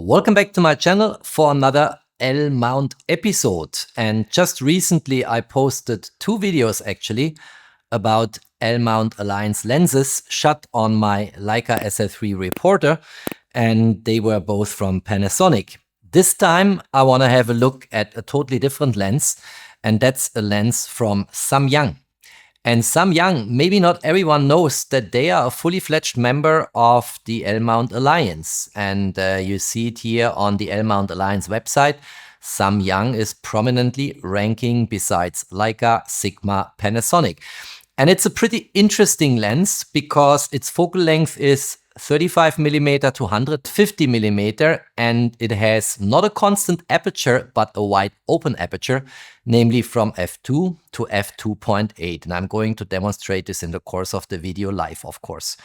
Welcome back to my channel for another L-mount episode. And just recently I posted two videos actually about L-mount Alliance lenses shot on my Leica SL3 Reporter, and they were both from Panasonic. This time I want to have a look at a totally different lens, and that's a lens from Samyang. And Samyang, maybe not everyone knows that they are a fully fledged member of the L-mount Alliance. And you see it here on the L-mount Alliance website. Samyang is prominently ranking besides Leica, Sigma, Panasonic. And it's a pretty interesting lens because its focal length is 35mm to 150mm, and it has not a constant aperture but a wide open aperture, namely from f2 to f2.8. And I'm going to demonstrate this in the course of the video live, of course.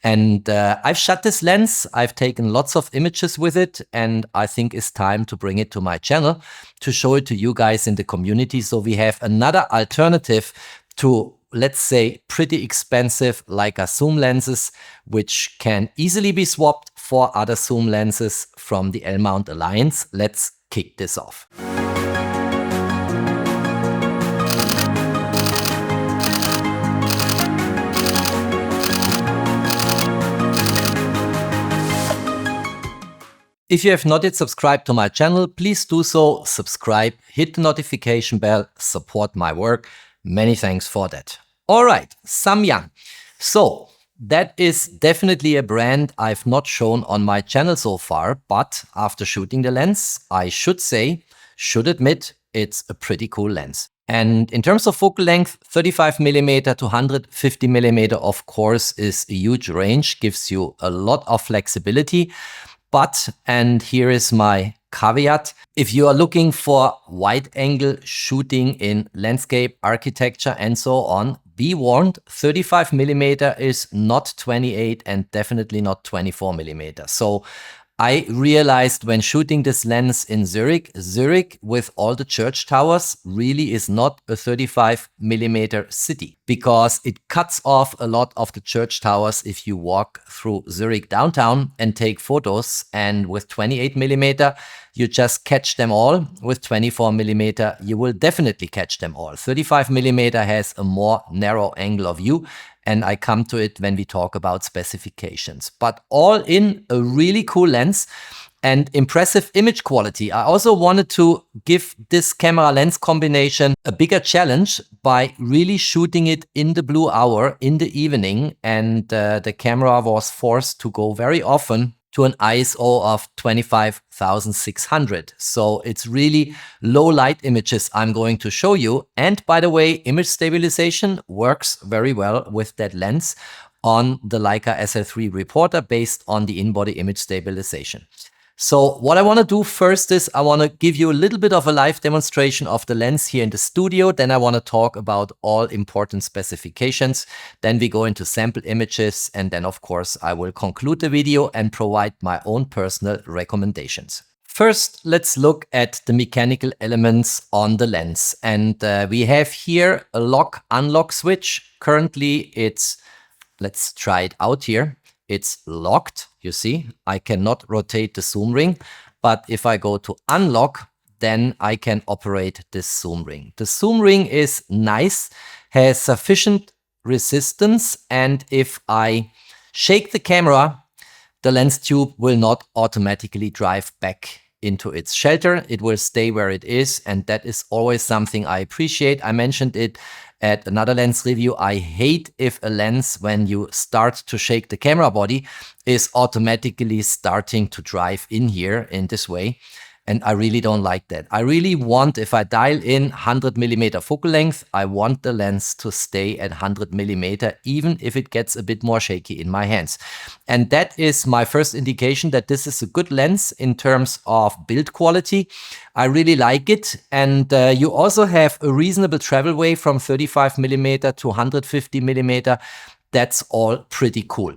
And I've shot this lens, I've taken lots of images with it, and I think it's time to bring it to my channel to show it to you guys in the community, so we have another alternative to, let's say, pretty expensive Leica zoom lenses, which can easily be swapped for other zoom lenses from the L-mount Alliance. Let's kick this off. If you have not yet subscribed to my channel, please do so, subscribe, hit the notification bell, support my work. Many thanks for that. All right, Samyang. So that is definitely a brand I've not shown on my channel so far, but after shooting the lens, I should admit, it's a pretty cool lens. And in terms of focal length, 35mm to 150mm, of course, is a huge range, gives you a lot of flexibility. But, and here is my caveat, if you are looking for wide angle shooting in landscape, architecture and so on, be warned, 35mm is not 28 and definitely not 24mm. So I realized when shooting this lens in Zurich with all the church towers really is not a 35mm city, because it cuts off a lot of the church towers if you walk through Zurich downtown and take photos, and with 28mm you just catch them all. With 24mm you will definitely catch them all. 35mm has a more narrow angle of view, and I come to it when we talk about specifications. But all in, a really cool lens and impressive image quality. I also wanted to give this camera lens combination a bigger challenge by really shooting it in the blue hour in the evening, and the camera was forced to go very often to an ISO of 25,600. So it's really low light images I'm going to show you. And by the way, image stabilization works very well with that lens on the Leica SL3 Reporter based on the in-body image stabilization. So what I want to do first is I want to give you a little bit of a live demonstration of the lens here in the studio. Then I want to talk about all important specifications. Then we go into sample images. And then, of course, I will conclude the video and provide my own personal recommendations. First, let's look at the mechanical elements on the lens. And we have here a lock-unlock switch. Currently, let's try it out here. It's locked, you see. I cannot rotate the zoom ring, but if I go to unlock, then I can operate this zoom ring. The zoom ring is nice, has sufficient resistance, and if I shake the camera, the lens tube will not automatically drive back into its shelter. It will stay where it is, and that is always something I appreciate. I mentioned it at another lens review. I hate if a lens, when you start to shake the camera body, is automatically starting to drive in here in this way. And I really don't like that. I really want, if I dial in 100mm focal length, I want the lens to stay at 100mm, even if it gets a bit more shaky in my hands. And that is my first indication that this is a good lens in terms of build quality. I really like it. And you also have a reasonable travel way from 35mm to 150mm. That's all pretty cool.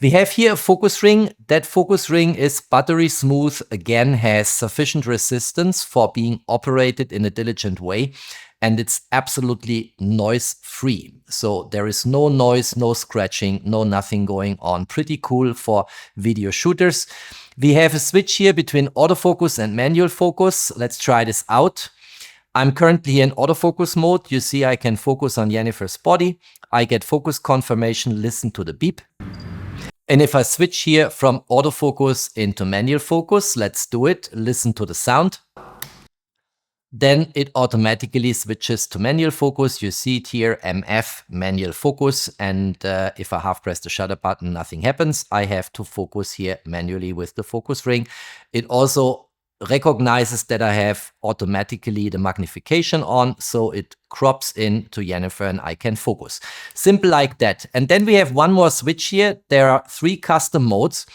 We have here a focus ring. That focus ring is buttery smooth, again has sufficient resistance for being operated in a diligent way, and it's absolutely noise free. So there is no noise, no scratching, no nothing going on. Pretty cool for video shooters. We have a switch here between autofocus and manual focus. Let's try this out. I'm currently in autofocus mode. You see I can focus on Jennifer's body. I get focus confirmation, listen to the beep. And if I switch here from autofocus into manual focus, let's do it, listen to the sound. Then it automatically switches to manual focus. You see it here, MF, manual focus. And if I half press the shutter button, nothing happens. I have to focus here manually with the focus ring. It also recognizes that I have automatically the magnification on, so it crops in to Jennifer and I can focus. Simple like that. And then we have one more switch here. There are 3 custom modes.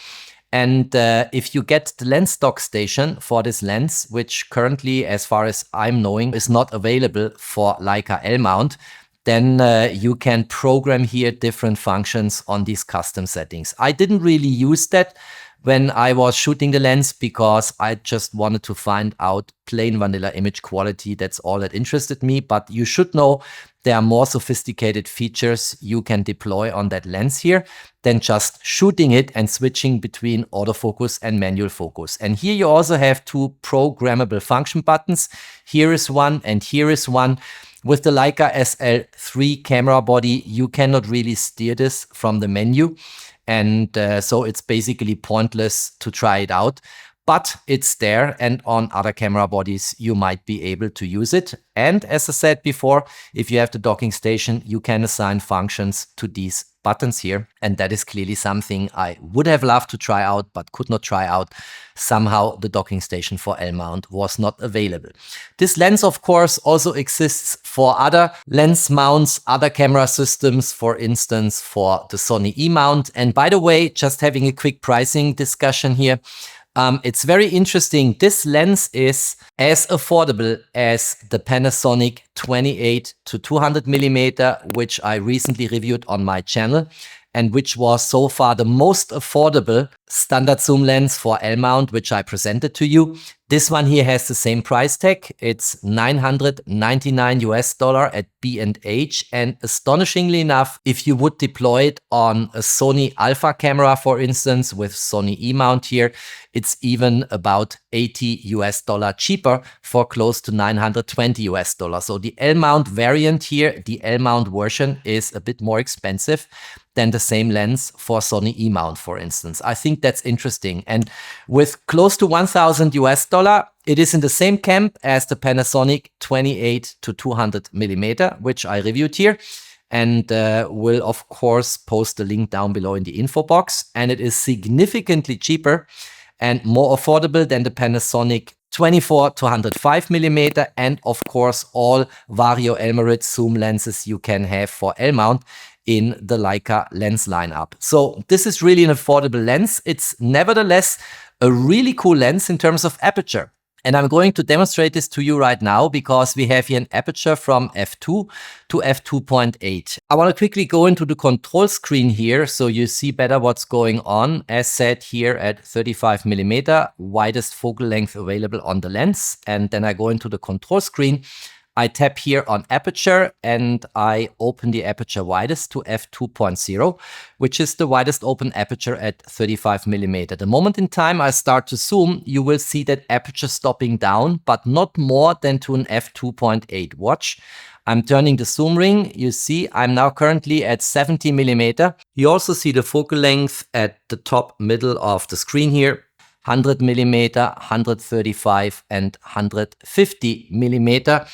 And if you get the lens stock station for this lens, which currently, as far as I'm knowing, is not available for Leica L mount, then you can program here different functions on these custom settings. I didn't really use that when I was shooting the lens because I just wanted to find out plain vanilla image quality. That's all that interested me. But you should know there are more sophisticated features you can deploy on that lens here than just shooting it and switching between autofocus and manual focus. And here you also have 2 programmable function buttons. Here is one and here is one. With the Leica SL3 camera body, you cannot really steer this from the menu. And so it's basically pointless to try it out, but it's there, and on other camera bodies you might be able to use it. And as I said before, if you have the docking station, you can assign functions to these buttons here, and that is clearly something I would have loved to try out but could not try out. Somehow the docking station for L mount was not available. This lens, of course, also exists for other lens mounts, other camera systems, for instance for the Sony E mount. And by the way, just having a quick pricing discussion here, it's very interesting. This lens is as affordable as the Panasonic 28 to 200 mm, which I recently reviewed on my channel, and which was so far the most affordable standard zoom lens for L mount, which I presented to you. This one here has the same price tag. It's $999 at B&H. And astonishingly enough, if you would deploy it on a Sony Alpha camera, for instance, with Sony E mount here, it's even about $80 cheaper for close to $920. So the L mount variant here, the L mount version, is a bit more expensive than the same lens for Sony E mount, for instance. I think that's interesting. And with close to $1,000, it is in the same camp as the Panasonic 28 to 200 mm, which I reviewed here, and will of course post the link down below in the info box. And it is significantly cheaper and more affordable than the Panasonic 24 to 105 mm, and of course all Vario Elmarit zoom lenses you can have for L mount in the Leica lens lineup. So this is really an affordable lens. It's nevertheless a really cool lens in terms of aperture. And I'm going to demonstrate this to you right now because we have here an aperture from f2 to f2.8. I want to quickly go into the control screen here so you see better what's going on. As said, here at 35 mm, widest focal length available on the lens. And then I go into the control screen. I tap here on aperture and I open the aperture widest to f2.0, which is the widest open aperture at 35 mm. The moment in time I start to zoom, you will see that aperture stopping down, but not more than to an f2.8. Watch. I'm turning the zoom ring. You see I'm now currently at 70 mm. You also see the focal length at the top middle of the screen here. 100 mm, 135 and 150 mm.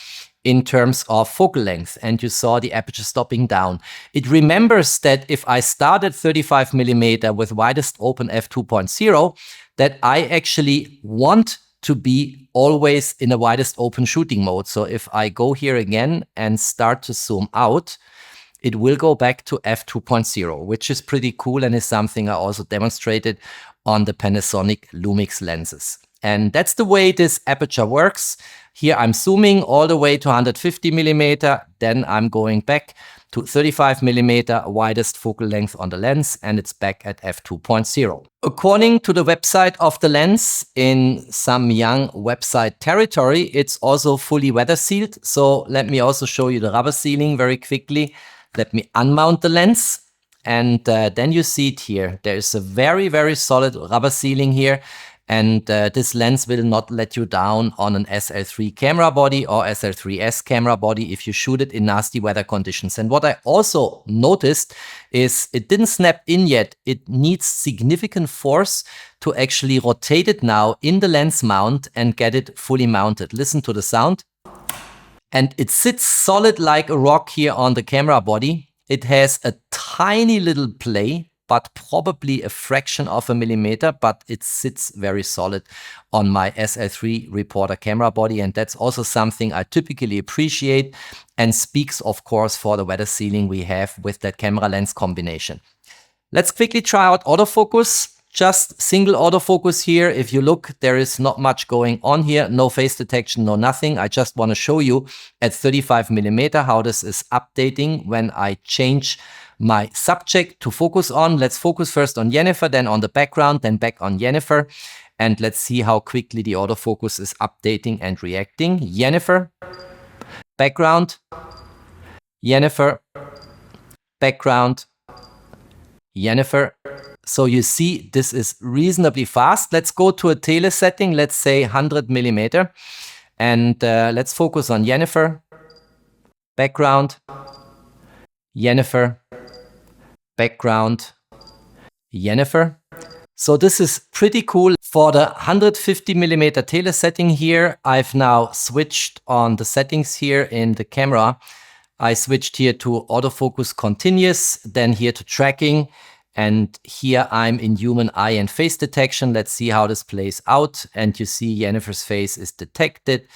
In terms of focal length, and you saw the aperture stopping down. It remembers that if I start at 35 mm with widest open f2.0, that I actually want to be always in a widest open shooting mode. So if I go here again and start to zoom out, it will go back to f2.0, which is pretty cool and is something I also demonstrated on the Panasonic Lumix lenses. And that's the way this aperture works. Here I'm zooming all the way to 150 mm, then I'm going back to 35 mm widest focal length on the lens, and it's back at f2.0. According to the website of the lens, in Samyang website territory, it's also fully weather sealed. So let me also show you the rubber sealing very quickly. Let me unmount the lens. and then you see it here. There's a very, very solid rubber sealing here, and this lens will not let you down on an SL3 camera body or SL3S camera body if you shoot it in nasty weather conditions. And what I also noticed is it didn't snap in yet. It needs significant force to actually rotate it now in the lens mount and get it fully mounted. Listen to the sound. And it sits solid like a rock here on the camera body. It has a tiny little play, but probably a fraction of a millimeter, but it sits very solid on my SL3 Reporter camera body. And that's also something I typically appreciate and speaks, of course, for the weather sealing we have with that camera lens combination. Let's quickly try out autofocus. Just single autofocus here. If you look, there is not much going on here. No face detection, no nothing. I just want to show you at 35mm how this is updating when I change my subject to focus on. Let's focus first on Jennifer, then on the background, then back on Jennifer. And let's see how quickly the autofocus is updating and reacting. Jennifer, background, Jennifer, background, Jennifer. So you see this is reasonably fast. Let's go to a tele setting, let's say 100mm. And let's focus on Jennifer, background, Jennifer, background, Jennifer. So this is pretty cool. For the 150mm tele setting here, I've now switched on the settings here in the camera. I switched here to autofocus continuous, then here to tracking. And here I'm in human eye and face detection. Let's see how this plays out. And you see Jennifer's face is detected.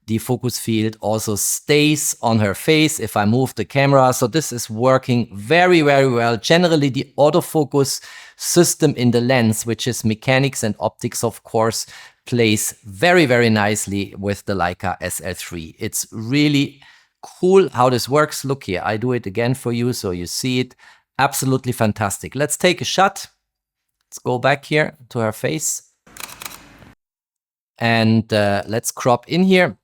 The focus field also stays on her face if I move the camera. So this is working very, very well. Generally, the autofocus system in the lens, which is mechanics and optics, of course, plays very, very nicely with the Leica SL3. It's really cool how this works. Look here, I do it again for you so you see it. Absolutely fantastic. Let's take a shot. Let's go back here to her face. And let's crop in here.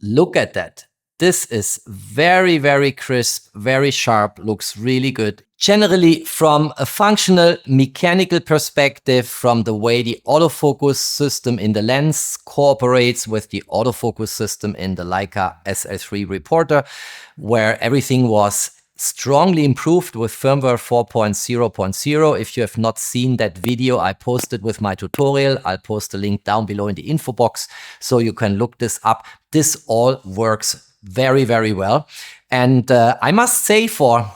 Look at that. This is very, very crisp, very sharp, looks really good. Generally, from a functional mechanical perspective, from the way the autofocus system in the lens cooperates with the autofocus system in the Leica SL3 Reporter, where everything was strongly improved with firmware 4.0.0. If you have not seen that video I posted with my tutorial, I'll post a link down below in the info box so you can look this up. This all works very, very well. And I must say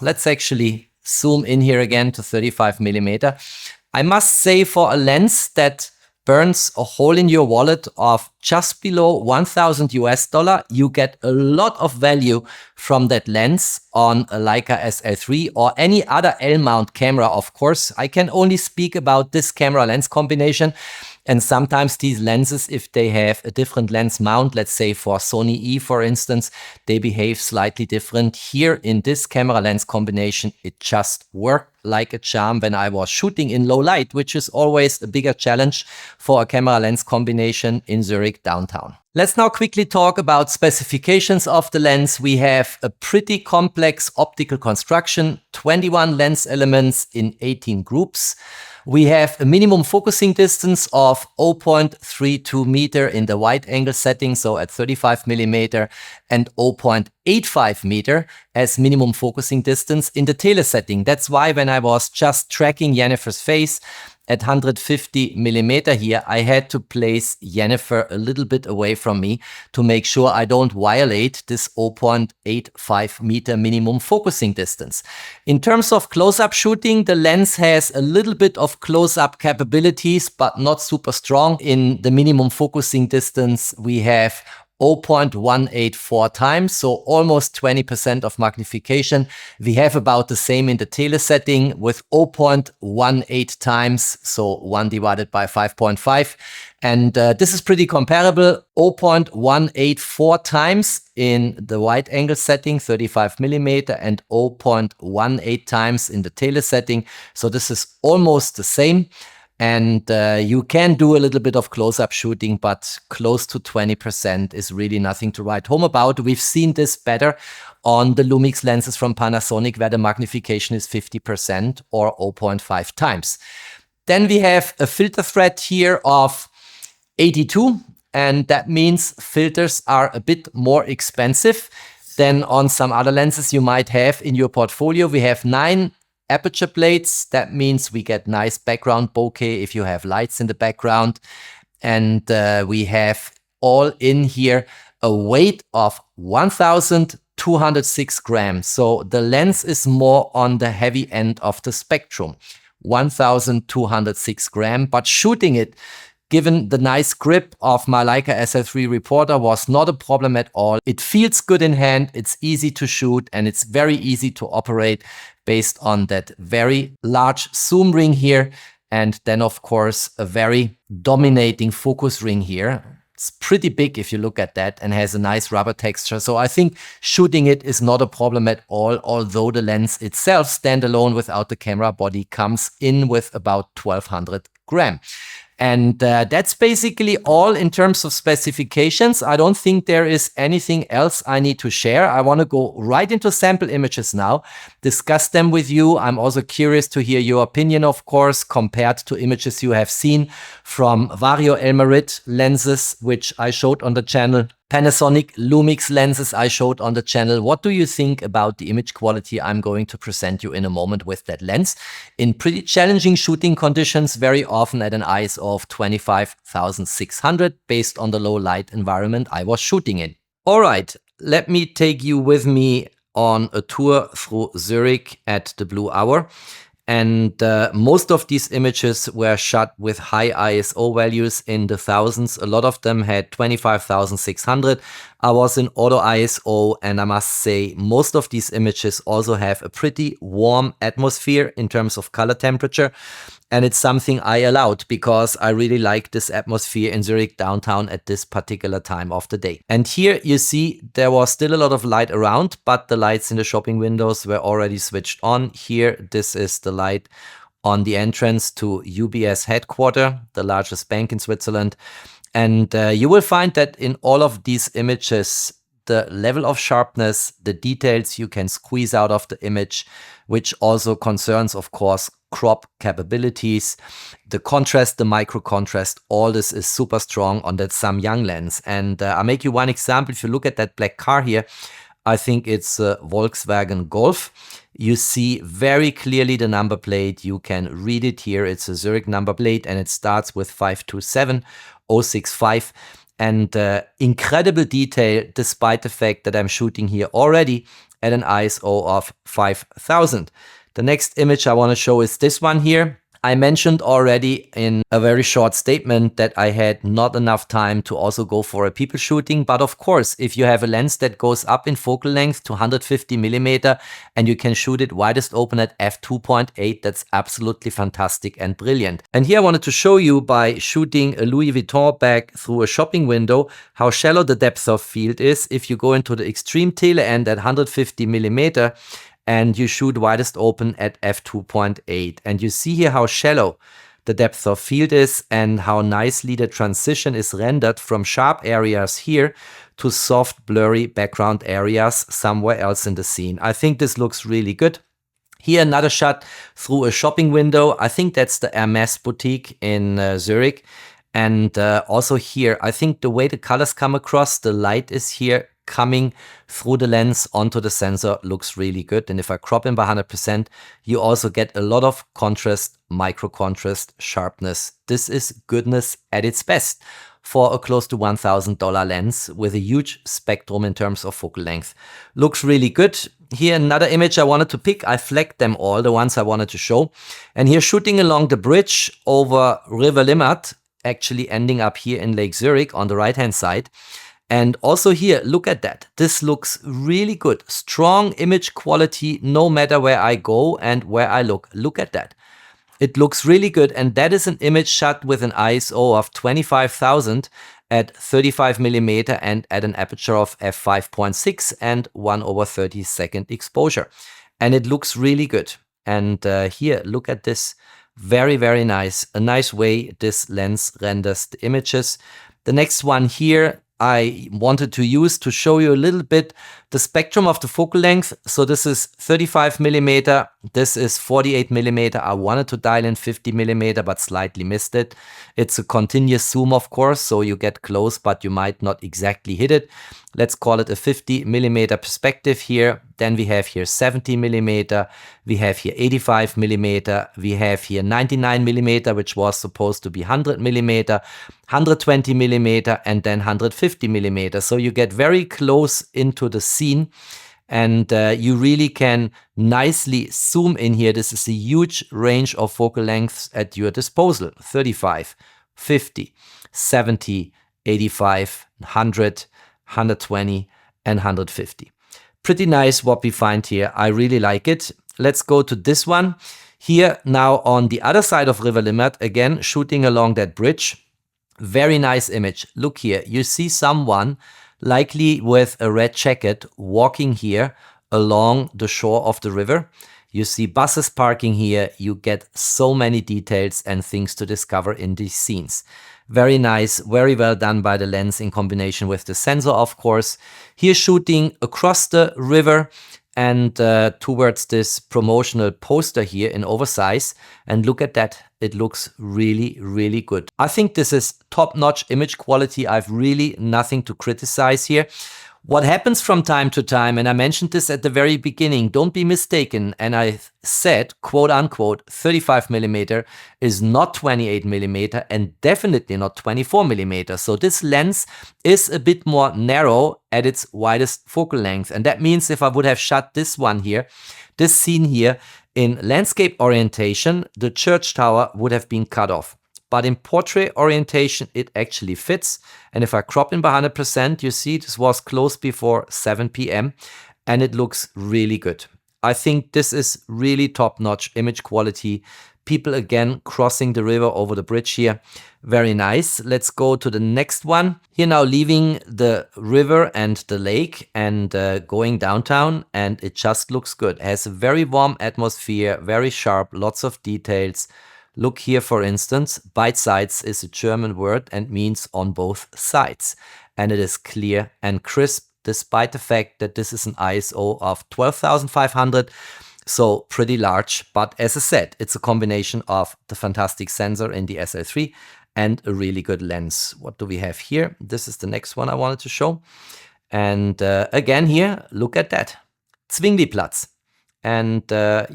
let's actually zoom in here again to 35mm. I must say for a lens that burns a hole in your wallet of just below 1,000 US dollar, you get a lot of value from that lens on a Leica SL3 or any other L-mount camera, of course. I can only speak about this camera lens combination. And sometimes these lenses, if they have a different lens mount, let's say for Sony E, for instance, they behave slightly different. Here in this camera lens combination, it just worked like a charm when I was shooting in low light, which is always a bigger challenge for a camera lens combination in Zurich downtown. Let's now quickly talk about specifications of the lens. We have a pretty complex optical construction, 21 lens elements in 18 groups. We have a minimum focusing distance of 0.32 meter in the wide angle setting, so at 35mm, and 0.85 meter as minimum focusing distance in the tele setting. That's why when I was just tracking Jennifer's face at 150mm here, I had to place Jennifer a little bit away from me to make sure I don't violate this 0.85 meter minimum focusing distance. In terms of close-up shooting, the lens has a little bit of close-up capabilities, but not super strong. In the minimum focusing distance, we have 0.184 times, so almost 20% of magnification. We have about the same in the tele setting with 0.18 times, so 1 divided by 5.5. And this is pretty comparable, 0.184 times in the wide angle setting, 35mm, and 0.18 times in the tele setting. So this is almost the same. And you can do a little bit of close-up shooting, but close to 20% is really nothing to write home about. We've seen this better on the Lumix lenses from Panasonic, where the magnification is 50% or 0.5 times. Then we have a filter thread here of 82, and that means filters are a bit more expensive than on some other lenses you might have in your portfolio. We have 9 aperture plates. That means we get nice background bokeh if you have lights in the background. And we have all in here a weight of 1,206 grams. So the lens is more on the heavy end of the spectrum, 1,206 grams. But shooting it, given the nice grip of my Leica SL3 Reporter, was not a problem at all. It feels good in hand, it's easy to shoot, and it's very easy to operate based on that very large zoom ring here. And then, of course, a very dominating focus ring here. It's pretty big if you look at that, and has a nice rubber texture. So I think shooting it is not a problem at all, although the lens itself, standalone without the camera body, comes in with about 1,200 grams. And that's basically all in terms of specifications. I don't think there is anything else I need to share. I want to go right into sample images now, discuss them with you. I'm also curious to hear your opinion, of course, compared to images you have seen from Vario Elmarit lenses, which I showed on the channel, Panasonic Lumix lenses I showed on the channel. What do you think about the image quality I'm going to present you in a moment with that lens? In pretty challenging shooting conditions, very often at an ISO of 25,600 based on the low light environment I was shooting in. All right, let me take you with me on a tour through Zurich at the Blue Hour. And most of these images were shot with high ISO values in the thousands. A lot of them had 25,600. I was in auto ISO, and I must say most of these images also have a pretty warm atmosphere in terms of color temperature. And it's something I allowed because I really like this atmosphere in Zurich downtown at this particular time of the day. And here you see there was still a lot of light around, but the lights in the shopping windows were already switched on. Here, this is the light on the entrance to UBS headquarters, the largest bank in Switzerland. And you will find that in all of these images, the level of sharpness, the details you can squeeze out of the image, which also concerns, of course, crop capabilities, the contrast, the micro contrast, all this is super strong on that Samyang lens. And I'll make you one example. If you look at that black car here, I think it's a Volkswagen Golf. You see very clearly the number plate. You can read it here. It's a Zurich number plate, and it starts with 527065. And incredible detail, despite the fact that I'm shooting here already at an ISO of 5000. The next image I want to show is this one here. I mentioned already in a very short statement that I had not enough time to also go for a people shooting. But of course, if you have a lens that goes up in focal length to 150 millimeter and you can shoot it widest open at f2.8, that's absolutely fantastic and brilliant. And here I wanted to show you by shooting a Louis Vuitton bag through a shopping window how shallow the depth of field is if you go into the extreme tele end at 150 millimeter and you shoot widest open at f2.8. And you see here how shallow the depth of field is and how nicely the transition is rendered from sharp areas here to soft, blurry background areas somewhere else in the scene. I think this looks really good. Here another shot through a shopping window. I think that's the Hermes boutique in Zurich. And also here, I think the way the colors come across, the light is here coming through the lens onto the sensor, looks really good. And if I crop in by 100%, you also get a lot of contrast, micro contrast, sharpness. This is goodness at its best for a close to $1,000 lens with a huge spectrum in terms of focal length. Looks really good. Here another image I wanted to pick. I flagged them all, the ones I wanted to show. And here shooting along the bridge over River Limmat, actually ending up here in Lake Zurich on the right hand side. And also here, look at that. This looks really good. Strong image quality no matter where I go and where I look. Look at that. It looks really good. And that is an image shot with an ISO of 25,000 at 35 millimeter and at an aperture of f5.6 and 1/32 exposure. And it looks really good. And here, look at this. Very, very nice. A nice way this lens renders the images. The next one here, I wanted to use to show you a little bit the spectrum of the focal length. So this is 35mm, this is 48mm. I wanted to dial in 50mm, but slightly missed it. It's a continuous zoom, of course, so you get close, but you might not exactly hit it. Let's call it a 50mm perspective here. Then we have here 70mm, we have here 85mm, we have here 99mm, which was supposed to be 100mm, 120mm, and then 150mm. So you get very close into the scene, and you really can nicely zoom in here. This is a huge range of focal lengths at your disposal: 35, 50, 70, 85, 100, 120, and 150. Pretty nice what we find here. I really like it. Let's go to this one. Here now on the other side of River Limmat, again shooting along that bridge. Very nice image. Look here. You see someone likely with a red jacket walking here along the shore of the river. You see buses parking here. You get so many details and things to discover in these scenes. Very nice, very well done by the lens in combination with the sensor, of course. Here shooting across the river and towards this promotional poster here in oversize. And look at that. It looks really, really good. I think this is top-notch image quality. I've really nothing to criticize here. What happens from time to time, and I mentioned this at the very beginning, don't be mistaken, and I said, quote unquote, 35mm is not 28mm and definitely not 24mm. So this lens is a bit more narrow at its widest focal length. And that means if I would have shot this one here, this scene here in landscape orientation, the church tower would have been cut off. But in portrait orientation, it actually fits. And if I crop in by 100%, you see this was close before 7 p.m. and it looks really good. I think this is really top-notch image quality. People again crossing the river over the bridge here. Very nice. Let's go to the next one. Here now leaving the river and the lake and going downtown, and it just looks good. It has a very warm atmosphere, very sharp, lots of details. Look here, for instance, beidseits is a German word and means on both sides. And it is clear and crisp, despite the fact that this is an ISO of 12,500. So pretty large. But as I said, it's a combination of the fantastic sensor in the SL3 and a really good lens. What do we have here? This is the next one I wanted to show. And again here, look at that. Zwingliplatz. And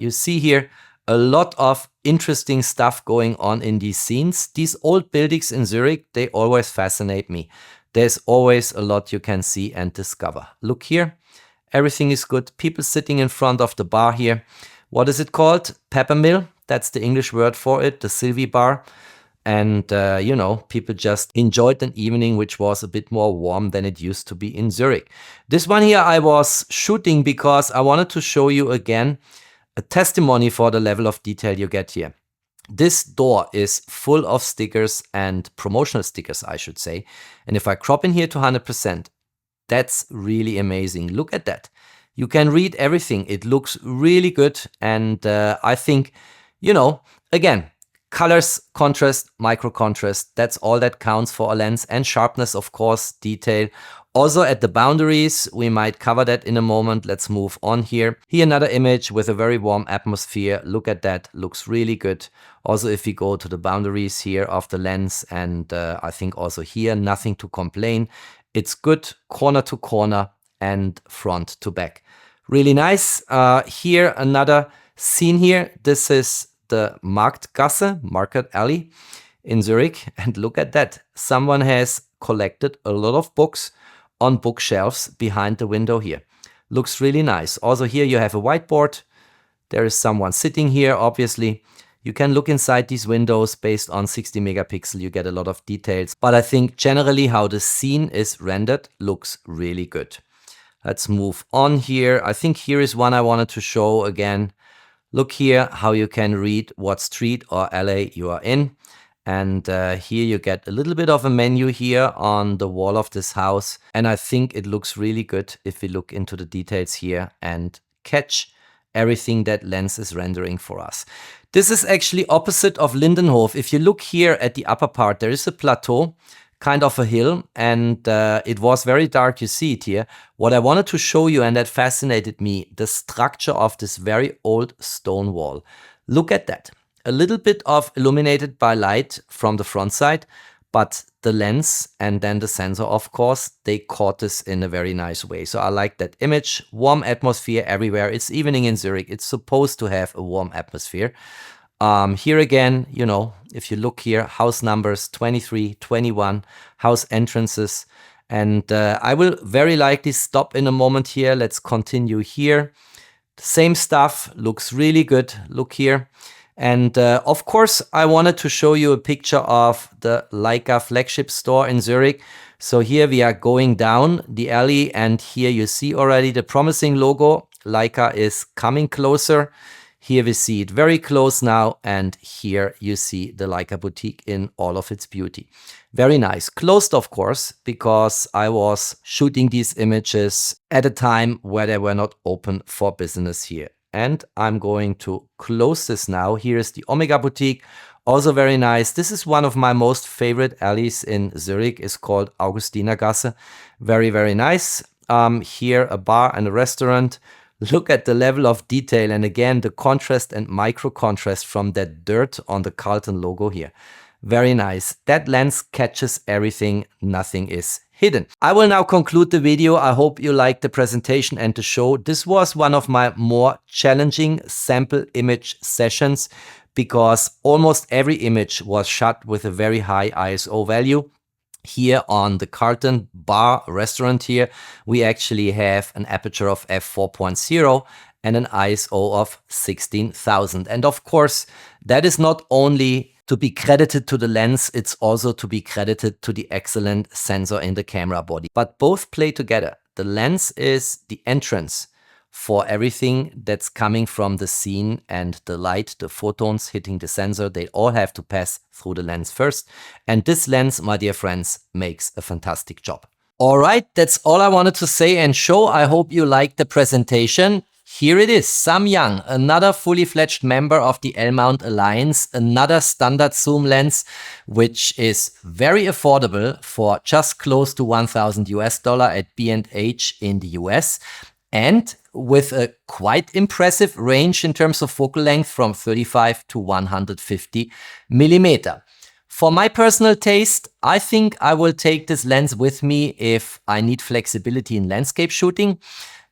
you see here a lot of interesting stuff going on in these scenes. These old buildings in Zurich, they always fascinate me. There's always a lot you can see and discover. Look here, everything is good. People sitting in front of the bar here. What is it called? Peppermill. That's the English word for it, the Sylvie bar. And, you know, people just enjoyed an evening which was a bit more warm than it used to be in Zurich. This one here I was shooting because I wanted to show you again a testimony for the level of detail you get here. This door is full of stickers and promotional stickers, I should say. And if I crop in here to 100%, that's really amazing. Look at that. You can read everything. It looks really good. And I think, you know, again, colors, contrast, micro contrast, that's all that counts for a lens. And sharpness, of course, detail. Also at the boundaries, we might cover that in a moment. Let's move on here. Here another image with a very warm atmosphere. Look at that, looks really good. Also if we go to the boundaries here of the lens, and I think also here, nothing to complain. It's good corner to corner and front to back. Really nice. Here another scene here. This is the Marktgasse, Market Alley in Zurich. And look at that. Someone has collected a lot of books on bookshelves behind the window here. Looks really nice. Also here you have a whiteboard. There is someone sitting here, obviously. You can look inside these windows based on 60 megapixel. You get a lot of details. But I think generally how the scene is rendered looks really good. Let's move on here. I think here is one I wanted to show again. Look here how you can read what street or alley you are in. And here you get a little bit of a menu here on the wall of this house. And I think it looks really good if we look into the details here and catch everything that lens is rendering for us. This is actually opposite of Lindenhof. If you look here at the upper part, there is a plateau kind of a hill, and it was very dark. You see it here. What I wanted to show you, and that fascinated me, the structure of this very old stone wall. Look at that. A little bit of illuminated by light from the front side, but the lens and then the sensor, of course, they caught this in a very nice way. So I like that image. Warm atmosphere everywhere. It's evening in Zurich. It's supposed to have a warm atmosphere. Here again, you know, if you look here, house numbers 23, 21, house entrances. And I will very likely stop in a moment here. Let's continue here. Same stuff, looks really good. Look here. And of course, I wanted to show you a picture of the Leica flagship store in Zurich. So here we are going down the alley, and here you see already the promising logo. Leica is coming closer. Here we see it very close now, and here you see the Leica boutique in all of its beauty. Very nice. Closed, of course, because I was shooting these images at a time where they were not open for business here. And I'm going to close this now. Here is the Omega boutique, also very nice. This is one of my most favorite alleys in Zurich. It's called Augustinergasse. Very, very nice. Here a bar and a restaurant. Look at the level of detail, and again the contrast and micro contrast from that dirt on the Carlton logo here. Very nice. That lens catches everything. Nothing is hidden. I will now conclude the video. I hope you liked the presentation and the show. This was one of my more challenging sample image sessions because almost every image was shot with a very high ISO value. Here on the Carlton bar restaurant here, we actually have an aperture of f4.0 and an ISO of 16,000. And of course, that is not only to be credited to the lens, it's also to be credited to the excellent sensor in the camera body. But both play together. The lens is the entrance for everything that's coming from the scene, and the light, the photons hitting the sensor, they all have to pass through the lens first. And this lens, my dear friends, makes a fantastic job. All right, that's all I wanted to say and show. I hope you liked the presentation. Here it is, Samyang, another fully fledged member of the L-mount Alliance, another standard zoom lens, which is very affordable for just close to $1,000 at B&H in the US, and with a quite impressive range in terms of focal length from 35 to 150 millimeter. For my personal taste, I think I will take this lens with me if I need flexibility in landscape shooting.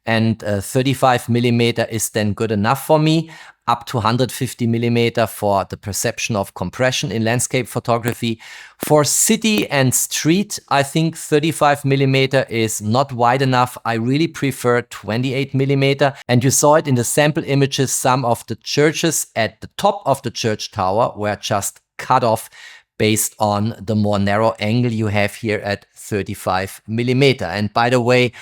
And 35 millimeter is then good enough for me, up to 150 millimeter for the perception of compression in landscape photography. For city and street, I think 35 millimeter is not wide enough. I really prefer 28 millimeter. And you saw it in the sample images. Some of the churches at the top of the church tower were just cut off based on the more narrow angle you have here at 35 millimeter. And by the way,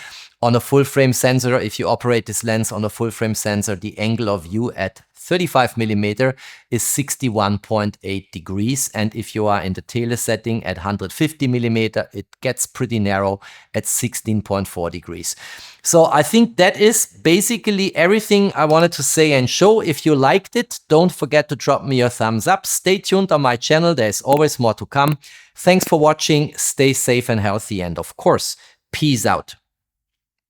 on a full frame sensor, if you operate this lens on a full frame sensor, the angle of view at 35 millimeter is 61.8 degrees. And if you are in the tele setting at 150 millimeter, it gets pretty narrow at 16.4 degrees. So I think that is basically everything I wanted to say and show. If you liked it, don't forget to drop me your thumbs up. Stay tuned on my channel. There's always more to come. Thanks for watching. Stay safe and healthy. And of course, peace out.